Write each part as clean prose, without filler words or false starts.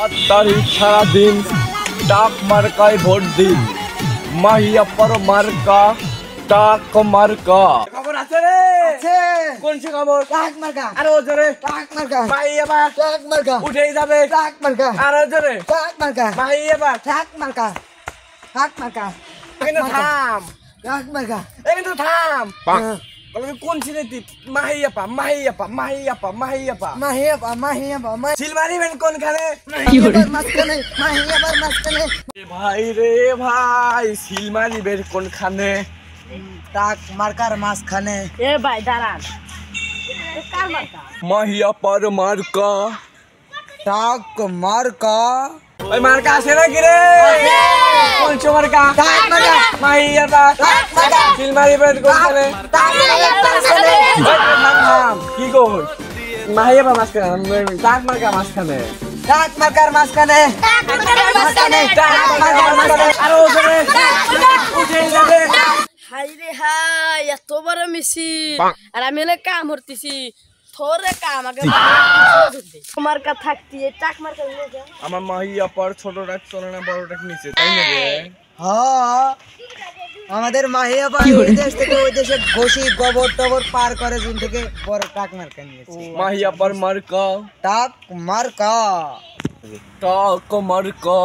তারিখ সারাদিন টাক মার্কায় ভোট দিন। মাহিয়াপ্পার মার্কা টাক মার্কা। খবর আছে রে? আছে। কোন সে খবর? টাক মার্কা। আরো জোরে। টাক মার্কা। মাহিয়াপ্পা টাক মার্কা। উঠেই যাবে। টাক মার্কা। আরো জোরে। টাক মার্কা। মাহিয়াপ্পা টাক মার্কা। টাক মার্কা। কিন্তু থাম। টাক মার্কা। কিন্তু থাম। হ্যাঁ। বলে কোন ছিনে তুই? মাহিয়াপ্পা মাহিয়াপ্পা মাহিয়াপ্পা মাহিয়াপ্পা। মাহিয়াবা। সিল মারিবেন কোনখানে? মাহিয়াবার মাঝখানে। মাহিয়াবার মাঝখানে। এ ভাই রে ভাই, সিল মারিবেন কোনখানে? টাক মার্কার মাঝখানে। এ ভাই দাঁড়ান, কার মার্কা? মাহিয়াপ্পার মার্কা। টাক মার্কা। ওই মার্কা আছে নাকি রে? কোন সে মার্কা? টাক মার্কা। মাহিয়াপ্পা টাক মার্কা। সিল মারিবেন কোনখানে? টাক মার্কার মাঝখানে। থাম কি কই? মাহিয়াপ্পা মাঝখানে, টাক মার্কা মাঝখানে। টাক মার্কার মাঝখানে। টাক মার্কার মাঝখানে। টাক মার্কার মাঝখানে। আরো জোরে। উঠেই যাবে। হাই রে হাই, এত বড় মিছিল আর আমি হলে কাম করতেছি। থোরে কাম আগে মার্কা থাকতি টাক মার্কা নিয়ে যা। আমার মাহিয়াপ্পার ছোট টাক চলে না, বড় টাক নিচে, তাই না রে? হ্যাঁ, আমাদের মাহিয়াবা এই দেশ থেকে ওই দেশে ঘষি গোবর টবর পার করে জুন থেকে বড় টাক মার্কা নিয়েছে। মাহিয়াপ্পার মার্কা টাক মার্কা। টাক মার্কা।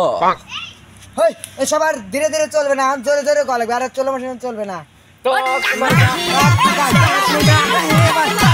হই, এসব আর ধীরে ধীরে চলবে না, আম জোরে জোরে গলাবে, আর চলো মাসে চলবে না। টাক মার্কা। টাক মার্কা।